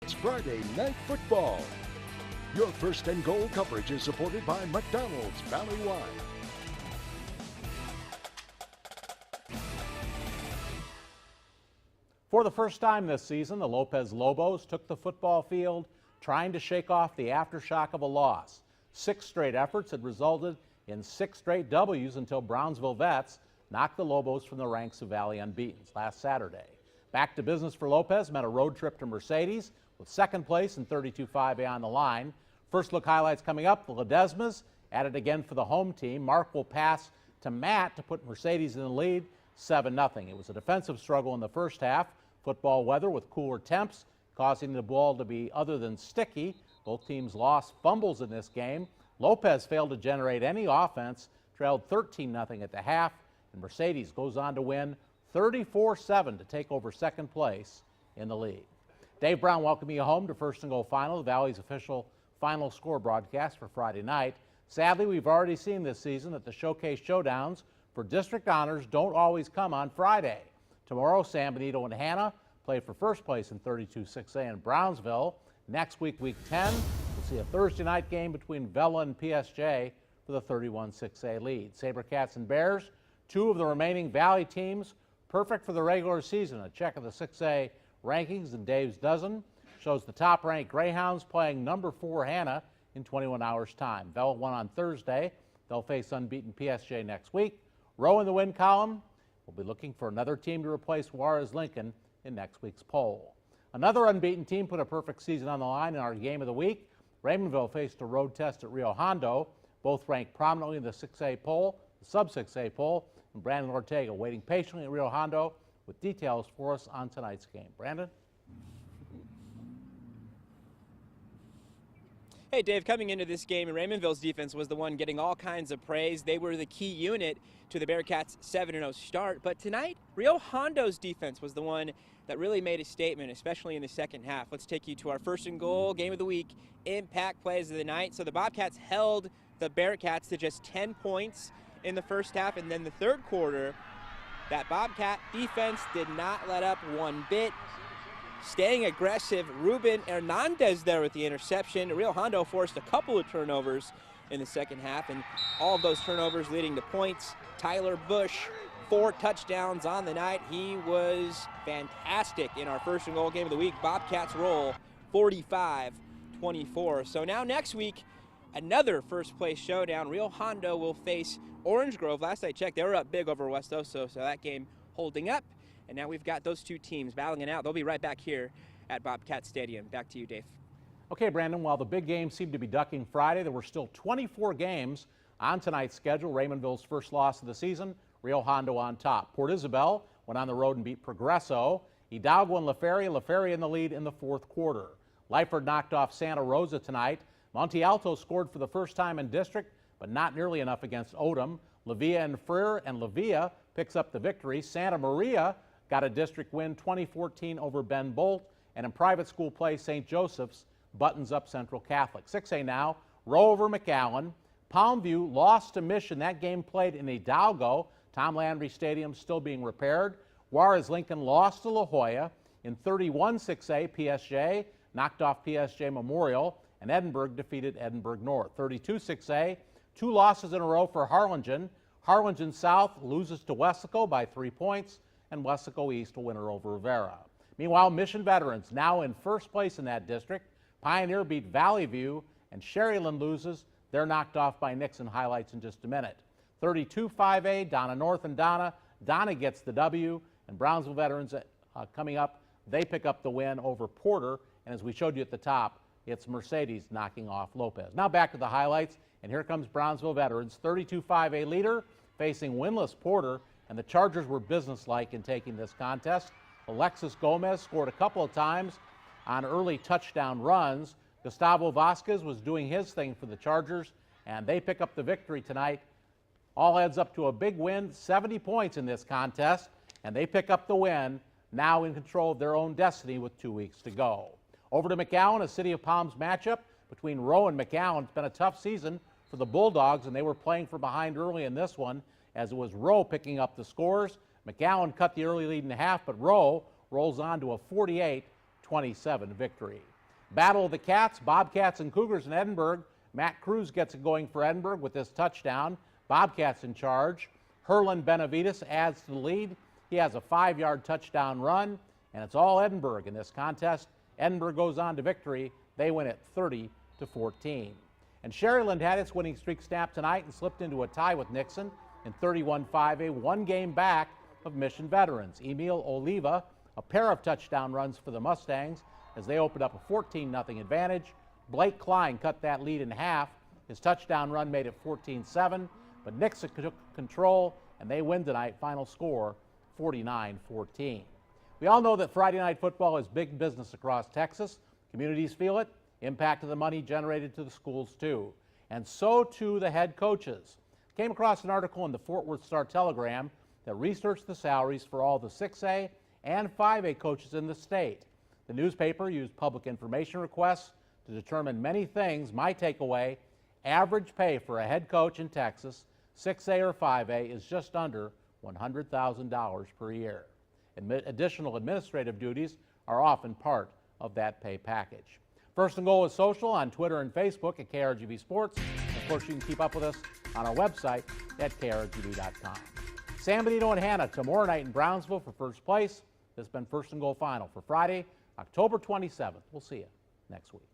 It's Friday Night Football. Your first and goal coverage is supported by McDonald's Valley-wide. For the first time this season, the Lopez Lobos took the football field trying to shake off the aftershock of a loss. 6 straight efforts had resulted in 6 straight W's until Brownsville Vets knocked the Lobos from the ranks of Valley Unbeatens last Saturday. Back to business for Lopez meant a road trip to Mercedes with second place and 32-5A on the line. First look highlights coming up. The Ledesmas at it again for the home team. Mark will pass to Matt to put Mercedes in the lead 7-0. It was a defensive struggle in the first half. Football weather with cooler temps causing the ball to be other than sticky. Both teams lost fumbles in this game. Lopez failed to generate any offense, trailed 13-0 at the half, and Mercedes goes on to win 34-7 to take over second place in the league. Dave Brown welcoming you home to First and Goal Final, the Valley's official final score broadcast for Friday night. Sadly, we've already seen this season that the Showcase Showdowns for district honors don't always come on Friday. Tomorrow, San Benito and Hanna play for first place in 32-6A in Brownsville. Next week, week 10, we'll see a Thursday night game between Vella and PSJ for the 31-6A lead. Sabercats and Bears, 2 of the remaining Valley teams, perfect for the regular season. A check of the 6A rankings in Dave's dozen shows the top-ranked Greyhounds playing number 4 Hanna in 21 hours' time. Vella won on Thursday. They'll face unbeaten PSJ next week. Row in the win column. We'll be looking for another team to replace Juarez Lincoln in next week's poll. Another unbeaten team put a perfect season on the line in our game of the week. Raymondville faced a road test at Rio Hondo. Both ranked prominently in the 6A poll, the sub-6A poll, and Brandon Ortega waiting patiently at Rio Hondo with details for us on tonight's game. Brandon? Hey, Dave, coming into this game, Raymondville's defense was the one getting all kinds of praise. They were the key unit to the Bearcats' 7-0 start. But tonight, Rio Hondo's defense was the one that really made a statement, especially in the second half. Let's take you to our first and goal game of the week, impact plays of the night. So the Bobcats held the Bearcats to just 10 points in the first half, and then the third quarter, that Bobcat defense did not let up one bit. Staying aggressive, Ruben Hernandez there with the interception. Rio Hondo forced a couple of turnovers in the second half, and all of those turnovers leading to points. Tyler Bush, 4 touchdowns on the night. He was fantastic in our first and goal game of the week. Bobcats roll 45-24. So now next week, another first place showdown. Rio Hondo will face Orange Grove. Last I checked, they were up big over West Oso, so that game holding up. And now we've got those 2 teams battling it out. They'll be right back here at Bobcat Stadium. Back to you, Dave. Okay, Brandon, while the big games seemed to be ducking Friday, there were still 24 games on tonight's schedule. Raymondville's first loss of the season, Rio Hondo on top. Port Isabel went on the road and beat Progresso. Hidalgo and LaFerrie in the lead in the fourth quarter. Lyford knocked off Santa Rosa tonight. Monte Alto scored for the first time in district, but not nearly enough against Odom. Levia and Freer, and Levia picks up the victory. Santa Maria got a district win 2014 over Ben Bolt, and in private school play, St. Joseph's buttons up Central Catholic. 6A now, Row over McAllen. Palmview lost to Mission. That game played in Hidalgo. Tom Landry Stadium still being repaired. Juarez Lincoln lost to La Jolla. In 31-6A, PSJ knocked off PSJ Memorial, and Edinburgh defeated Edinburgh North. 32-6A, 2 losses in a row for Harlingen. Harlingen South loses to Wesco by 3 points, and Wesco East will win her over Rivera. Meanwhile, Mission Veterans now in first place in that district. Pioneer beat Valley View, and Sherryland loses. They're knocked off by Nixon. Highlights in just a minute. 32-5A, Donna North and Donna. Donna gets the W, and Brownsville Veterans coming up. They pick up the win over Porter, and as we showed you at the top, it's Mercedes knocking off Lopez. Now back to the highlights, and here comes Brownsville Veterans, 32-5A leader, facing winless Porter, and the Chargers were businesslike in taking this contest. Alexis Gomez scored a couple of times on early touchdown runs. Gustavo Vasquez was doing his thing for the Chargers, and they pick up the victory tonight. All adds up to a big win, 70 points in this contest, and they pick up the win, now in control of their own destiny with 2 weeks to go. Over to McAllen, a City of Palms matchup between Rowe and McAllen. It's been a tough season for the Bulldogs, and they were playing from behind early in this one, as it was Rowe picking up the scores. McAllen cut the early lead in half, but Rowe rolls on to a 48-27 victory. Battle of the Cats, Bobcats and Cougars in Edinburgh. Matt Cruz gets it going for Edinburgh with this touchdown. Bobcats in charge. Herlin Benavides adds to the lead. He has a 5-yard touchdown run, and it's all Edinburgh in this contest. Edinburgh goes on to victory. They win it 30-14. And Sherryland had its winning streak snapped tonight and slipped into a tie with Nixon in 31-5A, one game back of Mission veterans. Emil Oliva, a pair of touchdown runs for the Mustangs as they opened up a 14-0 advantage. Blake Klein cut that lead in half. His touchdown run made it 14-7, but Nixon took control and they win tonight. Final score 49-14. We all know that Friday night football is big business across Texas. Communities feel it. Impact of the money generated to the schools too. And so too the head coaches. Came across an article in the Fort Worth Star-Telegram that researched the salaries for all the 6A and 5A coaches in the state. The newspaper used public information requests to determine many things. My takeaway, average pay for a head coach in Texas, 6A or 5A, is just under $100,000 per year. Additional administrative duties are often part of that pay package. First and Goal is social on Twitter and Facebook at KRGV Sports. And of course, you can keep up with us on our website at krgv.com. San Benito and Hannah tomorrow night in Brownsville for first place. This has been First and Goal Final for Friday, October 27th. We'll see you next week.